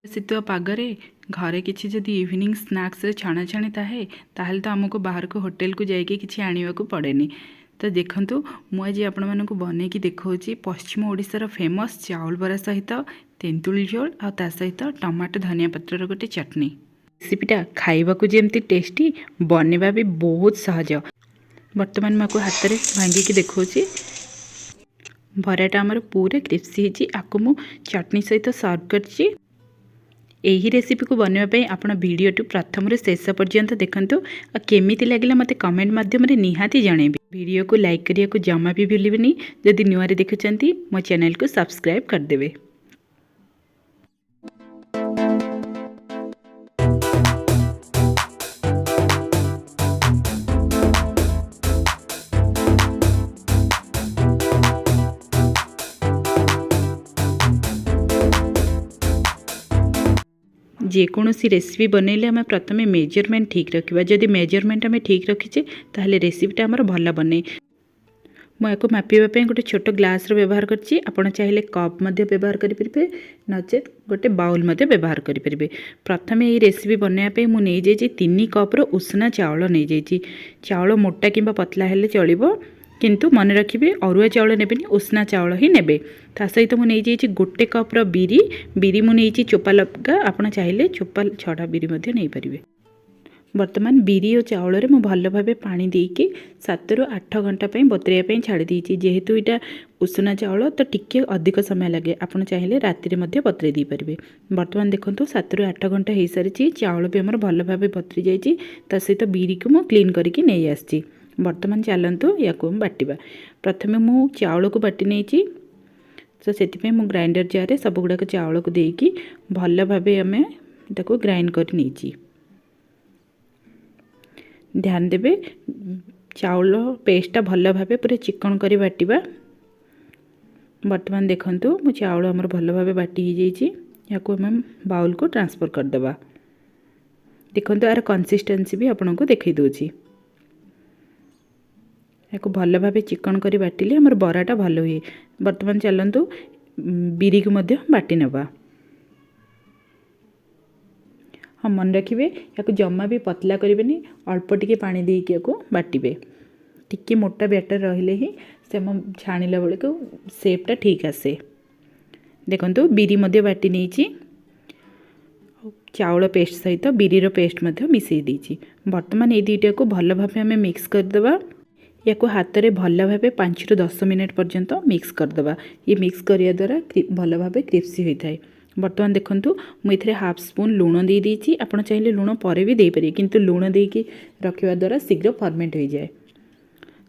ଶୀତ ପାଗରେ ଘରେ କିଛି ଯଦି ଇଭିନିଂ ସ୍ନାକ୍ସରେ ଛଣାଛଣି ଥାଏ ତାହେଲେ ତ ଆମକୁ ବାହାରକୁ ହୋଟେଲକୁ ଯାଇକି କିଛି ଆଣିବାକୁ ପଡ଼େନି। ତ ଦେଖନ୍ତୁ ମୁଁ ଆଜି ଆପଣମାନଙ୍କୁ ବନେଇକି ଦେଖାଉଛି ପଶ୍ଚିମ ଓଡ଼ିଶାର ଫେମସ୍ ଚାଉଳ ବରା ସହିତ ତେନ୍ତୁଳି ଝୋଳ ଆଉ ତା ସହିତ ଟମାଟୋ ଧନିଆ ପତ୍ରର ଗୋଟେ ଚଟଣି। ରେସିପିଟା ଖାଇବାକୁ ଯେମିତି ଟେଷ୍ଟି, ବନେଇବା ବି ବହୁତ ସହଜ। ବର୍ତ୍ତମାନ ମୁଁ ଆକୁ ହାତରେ ଭାଙ୍ଗିକି ଦେଖାଉଛି। ବରାଟା ଆମର ପୁରା କ୍ରିସ୍ପି ହେଇଛି। ଆକୁ ମୁଁ ଚଟଣି ସହିତ ସର୍ଭ କରିଛି। ଏହି ରେସିପିକୁ ବନେଇବା ପାଇଁ ଆପଣ ଭିଡ଼ିଓଟି ପ୍ରଥମରୁ ଶେଷ ପର୍ଯ୍ୟନ୍ତ ଦେଖନ୍ତୁ ଆଉ କେମିତି ଲାଗିଲା ମୋତେ କମେଣ୍ଟ ମାଧ୍ୟମରେ ନିହାତି ଜଣାଇବେ। ଭିଡ଼ିଓକୁ ଲାଇକ୍ କରିବାକୁ ଜମା ବି ଭୁଲିବେନି। ଯଦି ନୂଆରେ ଦେଖୁଛନ୍ତି ମୋ ଚ୍ୟାନେଲକୁ ସବସ୍କ୍ରାଇବ୍ କରିଦେବେ। ଯେକୌଣସି ରେସିପି ବନେଇଲେ ଆମେ ପ୍ରଥମେ ମେଜରମେଣ୍ଟ ଠିକ୍ ରଖିବା। ଯଦି ମେଜରମେଣ୍ଟ ଆମେ ଠିକ୍ ରଖିଛେ ତାହେଲେ ରେସିପିଟା ଆମର ଭଲ ବନେ। ମୁଁ ୟାକୁ ମାପିବା ପାଇଁ ଗୋଟେ ଛୋଟ ଗ୍ଲାସ୍ର ବ୍ୟବହାର କରିଛି। ଆପଣ ଚାହିଁଲେ କପ୍ ମଧ୍ୟ ବ୍ୟବହାର କରିପାରିବେ, ନଚେତ୍ ଗୋଟେ ବାଉଲ୍ ମଧ୍ୟ ବ୍ୟବହାର କରିପାରିବେ। ପ୍ରଥମେ ଏହି ରେସିପି ବନେଇବା ପାଇଁ ମୁଁ ନେଇଯାଇଛି 3 କପ୍ର ଉଷୁନା ଚାଉଳ ନେଇଯାଇଛି। ଚାଉଳ ମୋଟା କିମ୍ବା ପତଲା ହେଲେ ଚଳିବ, କିନ୍ତୁ ମନେ ରଖିବେ ଅରୁଆ ଚାଉଳ ନେବେନି, ଉଷୁନା ଚାଉଳ ହିଁ ନେବେ। ତା ସହିତ ମୁଁ ନେଇଯାଇଛି 1 କପ୍ର ବିରି ମୁଁ ନେଇଛି ଚୋପା ଲଗା, ଆପଣ ଚାହିଁଲେ ଚୋପା ଛଡ଼ା ବିରି ମଧ୍ୟ ନେଇପାରିବେ। ବର୍ତ୍ତମାନ ବିରି ଓ ଚାଉଳରେ ମୁଁ ଭଲ ଭାବେ ପାଣି ଦେଇକି 7ରୁ 8 ଘଣ୍ଟା ପାଇଁ ବତୁରେଇବା ପାଇଁ ଛାଡ଼ି ଦେଇଛି। ଯେହେତୁ ଏଇଟା ଉଷୁନା ଚାଉଳ ତ ଟିକେ ଅଧିକ ସମୟ ଲାଗେ, ଆପଣ ଚାହିଁଲେ ରାତିରେ ମଧ୍ୟ ବତୁରେଇ ଦେଇପାରିବେ। ବର୍ତ୍ତମାନ ଦେଖନ୍ତୁ 7ରୁ 8 ଘଣ୍ଟା ହେଇସାରିଛି। ଚାଉଳ ବି ଆମର ଭଲ ଭାବେ ବତୁରି ଯାଇଛି। ତା ସହିତ ବିରିକୁ ମୁଁ କ୍ଲିନ୍ କରିକି ନେଇ ଆସିଛି। ବର୍ତ୍ତମାନ ଚାଲନ୍ତୁ ୟାକୁ ଆମେ ବାଟିବା। ପ୍ରଥମେ ମୁଁ ଚାଉଳକୁ ବାଟି ନେଇଛି, ତ ସେଥିପାଇଁ ମୁଁ ଗ୍ରାଇଣ୍ଡର ଜାରରେ ସବୁଗୁଡ଼ାକ ଚାଉଳକୁ ଦେଇକି ଭଲ ଭାବେ ଆମେ ତାକୁ ଗ୍ରାଇଣ୍ଡ କରି ନେଇଛି। ଧ୍ୟାନ ଦେବେ ଚାଉଳ ପେଷ୍ଟଟା ଭଲ ଭାବେ ପୁରା ଚିକଣ କରି ବାଟିବା। ବର୍ତ୍ତମାନ ଦେଖନ୍ତୁ ମୋ ଚାଉଳ ଆମର ଭଲ ଭାବେ ବାଟି ହେଇଯାଇଛି। ୟାକୁ ଆମେ ବାଉଲକୁ ଟ୍ରାନ୍ସଫର୍ କରିଦେବା। ଦେଖନ୍ତୁ ଆର କନସିଷ୍ଟେନ୍ସି ବି ଆପଣଙ୍କୁ ଦେଖାଇ ଦେଉଛି। ୟାକୁ ଭଲ ଭାବେ ଚିକଣ କରି ବାଟିଲେ ଆମର ବରାଟା ଭଲ ହୁଏ। ବର୍ତ୍ତମାନ ଚାଲନ୍ତୁ ବିରିକୁ ମଧ୍ୟ ବାଟି ନେବା। ହଁ, ମନେ ରଖିବେ ୟାକୁ ଜମା ବି ପତଲା କରିବେନି, ଅଳ୍ପ ଟିକେ ପାଣି ଦେଇକି ୟାକୁ ବାଟିବେ। ଟିକେ ମୋଟା ବ୍ୟାଟର ରହିଲେ ହିଁ ସେ ଆମ ଛାଣିଲା ବେଳକୁ ସେପ୍ଟା ଠିକ୍ ଆସେ। ଦେଖନ୍ତୁ ବିରି ମଧ୍ୟ ବାଟି ନେଇଛି, ଚାଉଳ ପେଷ୍ଟ ସହିତ ବିରିର ପେଷ୍ଟ ମଧ୍ୟ ମିଶାଇ ଦେଇଛି। ବର୍ତ୍ତମାନ এই ଦୁଇଟାକୁ ଭଲ ଭାବେ ଆମେ ମିକ୍ସ କରିଦେବା। ୟାକୁ ହାତରେ ଭଲ ଭାବେ 5ରୁ 10 ମିନିଟ୍ ପର୍ଯ୍ୟନ୍ତ ମିକ୍ସ କରିଦେବା। ये ମିକ୍ସ କରିବା ଦ୍ୱାରା ଭଲ ଭାବେ କ୍ରିସ୍ପି ହୋଇଥାଏ। ବର୍ତ୍ତମାନ ଦେଖନ୍ତୁ ମୁଁ ଏଥିରେ ହାଫ୍ ସ୍ପୁନ୍ ଲୁଣ ଦେଇଦେଇଛି। ଆପଣ ଚାହିଁଲେ ଲୁଣ ପରେ ବି ଦେଇପାରିବେ, କିନ୍ତୁ ଲୁଣ ଦେଇକି ରଖିବା ଦ୍ୱାରା ଶୀଘ୍ର ଫର୍ମେଣ୍ଟ ହୋଇଯାଏ।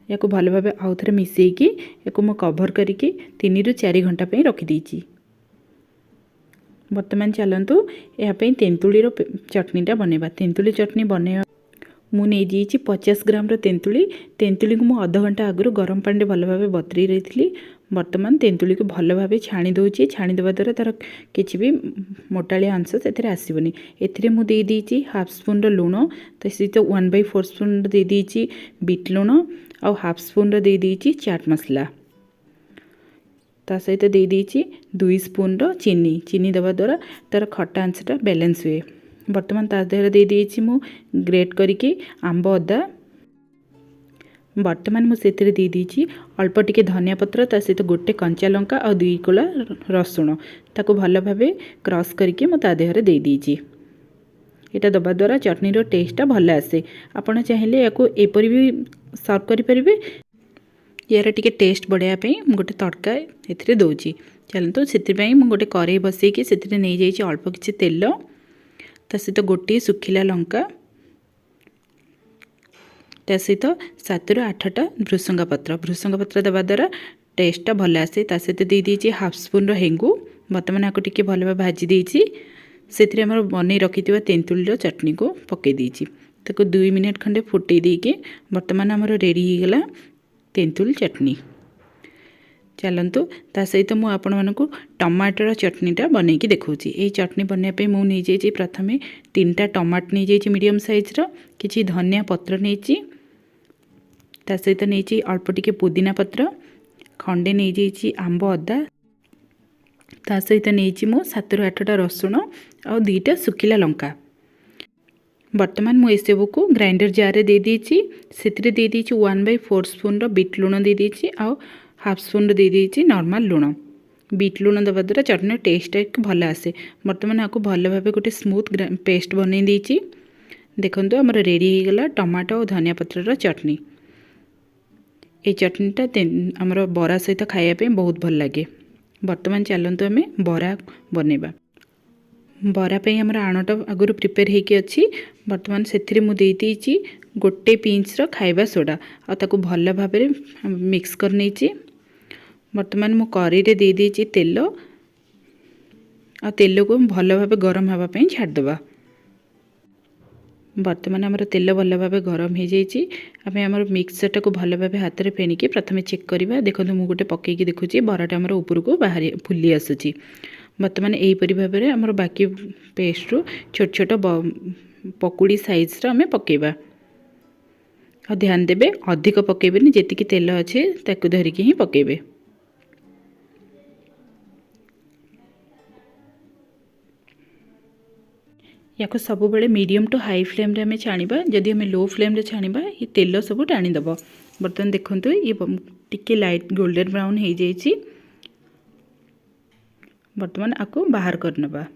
ୟାକୁ ଭଲ ଭାବେ ଆଉ ଥରେ ମିଶାଇକି ୟାକୁ ମୁଁ କଭର୍ କରିକି 3ରୁ 4 ଘଣ୍ଟା ପାଇଁ ରଖିଦେଇଛି। ବର୍ତ୍ତମାନ ଚାଲନ୍ତୁ ଏହା ପାଇଁ ତେନ୍ତୁଳିର ଚଟଣିଟା ବନେଇବା। ତେନ୍ତୁଳି ଚଟଣି ବନେଇବା ମୁଁ ନେଇଯାଇଛି 50 ଗ୍ରାମର ତେନ୍ତୁଳି। ତେନ୍ତୁଳିକୁ ମୁଁ ଅଧଘଣ୍ଟା ଆଗରୁ ଗରମ ପାଣିରେ ଭଲ ଭାବେ ବତୁରେଇ ଦେଇଥିଲି। ବର୍ତ୍ତମାନ ତେନ୍ତୁଳିକୁ ଭଲ ଭାବେ ଛାଣି ଦେଉଛି। ଛାଣି ଦେବା ଦ୍ୱାରା ତା'ର କିଛି ବି ମୋଟାଳିଆ ଅଂଶ ସେଥିରେ ଆସିବନି। ଏଥିରେ ମୁଁ ଦେଇଦେଇଛି ହାଫ୍ ସ୍ପୁନ୍ର ଲୁଣ, ତା ସହିତ 1/4 ସ୍ପୁନ୍ ଦେଇଦେଇଛି ବିଟ୍ ଲୁଣ, ଆଉ ହାଫ୍ ସ୍ପୁନ୍ର ଦେଇଦେଇଛି ଚାଟ୍ ମସଲା। ତା ସହିତ ଦେଇଦେଇଛି 2 ସ୍ପୁନ୍ର ଚିନି ଦେବା ଦ୍ୱାରା ତା'ର ଖଟା ଅଂଶଟା ବାଲାନ୍ସ ହୁଏ। ବର୍ତ୍ତମାନ ତା ଦେହରେ ଦେଇଦେଇଛି ମୁଁ ଗ୍ରେଟ୍ କରିକି ଆମ୍ବ ଅଦା। ବର୍ତ୍ତମାନ ମୁଁ ସେଥିରେ ଦେଇଦେଇଛି ଅଳ୍ପ ଟିକେ ଧନିଆ ପତ୍ର, ତା ସହିତ 1 କଞ୍ଚା ଲଙ୍କା ଆଉ 2 କୋଲା ରସୁଣ। ତାକୁ ଭଲ ଭାବେ କ୍ରସ୍ କରିକି ମୁଁ ତା ଦେହରେ ଦେଇଦେଇଛି। এটা ଦେବା ଦ୍ୱାରା ଚଟଣିର ଟେଷ୍ଟଟା ଭଲ ଆସେ। ଆପଣ ଚାହିଁଲେ ୟାକୁ ଏପରି ବି ସର୍ଭ କରିପାରିବେ। ୟାର ଟିକେ ଟେଷ୍ଟ ବଢ଼ାଇବା ପାଇଁ ମୁଁ ଗୋଟେ ତଡ଼କା ଏଥିରେ ଦେଉଛି। ଚାଲନ୍ତୁ ସେଥିପାଇଁ ମୁଁ ଗୋଟେ କରେଇ ବସେଇକି ସେଥିରେ ନେଇଯାଇଛି ଅଳ୍ପ କିଛି ତେଲ, ତା ସହିତ 1 ଶୁଖିଲା ଲଙ୍କା, ତା ସହିତ 7ରୁ 8ଟା ଭୃସଙ୍ଗ ପତ୍ର ଦେବା ଦ୍ୱାରା ଟେଷ୍ଟଟା ଭଲ ଆସେ। ତା ସହିତ ଦେଇଦେଇଛି ହାଫ୍ ସ୍ପୁନ୍ର ହେଙ୍ଗୁ। ବର୍ତ୍ତମାନ ଆକୁ ଟିକେ ଭଲ ଭାବେ ଭାଜି ଦେଇଛି। ସେଥିରେ ଆମର ବନେଇ ରଖିଥିବା ତେନ୍ତୁଳିର ଚଟଣିକୁ ପକାଇ ଦେଇଛି। ତାକୁ 2 ମିନିଟ୍ ଖଣ୍ଡେ ଫୁଟେଇ ଦେଇକି ବର୍ତ୍ତମାନ ଆମର ରେଡ଼ି ହେଇଗଲା ତେନ୍ତୁଳି ଚଟଣି। ଚାଲନ୍ତୁ ତା ସହିତ ମୁଁ ଆପଣମାନଙ୍କୁ ଟମାଟର ଚଟଣିଟା ବନେଇକି ଦେଖାଉଛି। ଏହି ଚଟଣି ବନେଇବା ପାଇଁ ମୁଁ ନେଇଯାଇଛି ପ୍ରଥମେ 3ଟା ଟମାଟୋ ନେଇଯାଇଛି ମିଡ଼ିୟମ୍ ସାଇଜ୍ର, କିଛି ଧନିଆ ପତ୍ର ନେଇଛି, ତା ସହିତ ନେଇଛି ଅଳ୍ପ ଟିକେ ପୁଦିନା ପତ୍ର, ଖଣ୍ଡେ ନେଇଯାଇଛି ଆମ୍ବ ଅଦା, ता सहित नहीं मु 7 ରୁ 8टा रसुण और 2टा सुखिला लंका। बर्तमान मु एसबू को ग्राइंडर जार रे दे देछि। सेतिरे दे देछि 1/4 स्पून रो बीट लुण दे देछि और हाफ स्पून दे देछि नॉर्मल लुण। बीट लुण दबा द्वारा चटनी टेस्ट एक भल आसे। बर्तमान आपको भल भाव गोटे स्मूथ पेस्ट बनै देछि। देखंतु हमर रेडी हो गला टमाटो और धनिया पत्र चटनी। ये चटनीटा हमर बरा सहित खाया पे बहुत भल लगे। बर्तमान चलतु आम बरा बनैबा। बरा पे हमर आणटा आगुरी प्रिपेयर होइके अछि। बर्तमान से मुझे देछि गोटे पिंच रो खाइबा सोडा और ताको भल भाव मिक्स कर नेछि। बर्तमान मु कढ़ाई रे दे देछि तेल और तेल को भल भाव गरम हवा पे छाड़दबा। बर्तमान आमर तेल भल भाव गरम हो जाइए। आम आम मिक्सचरटा को भल भाव हाथ में फेणिकी प्रथम चेक करवा। देखो मुझे गोटे पकईकी देखुची बराटा आमर ऊपर को बाहरी फुली आसूची। बर्तमान यहीपरि भाव में आमर बाकी पेस्ट रू छोट छोट पकुड़ी साइज आम पकेबा। और ध्यान देबे अधिक पकेबेनी, जेतिकी तेल अच्छे ताकू धरिकी ही पकेबे। या सब बेले मीडियम टू हाई फ्लेम रे हमें छाणीबा। जदि हमें लो फ्लेम रे छाणीबा ये तेल सब टाणीदेव। बर्तमान देखंतु ये टिके लाइट गोल्डन ब्राउन हो जाइए। बर्तमान आपको बाहर करनबा।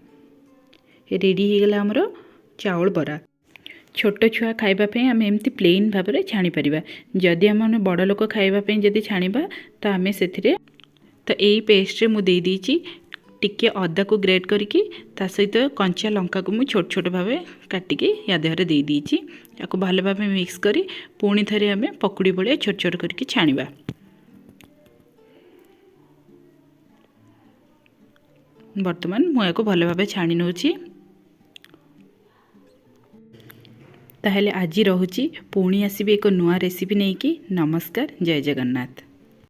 ये रेडी हो गला हमरो चावल बरा। छोट छुआ खाइबा आम एमती प्लेन भाव में छाणी परिबा। जदि आम बड़ लोक खाइबा जदि छाणीबा तो आम से तो यही पेस्ट रे मु दे दीची टिके अदा को ग्रेट करके ता सहित कंचा लंका को मुझे छोट छोट भाव काटिकी या देहरे दे दीची। याको भल भाव मिक्स करी पुणी थरे आम पकुड़ी भलिया छोट छोट करके छाणीबा। बर्तमान मु याको भल भाव छाणी नउची। ताहले आज रहुची पुणी आसीबे एक नुआ रेसिपी नहीं कि। नमस्कार, जय जगन्नाथ।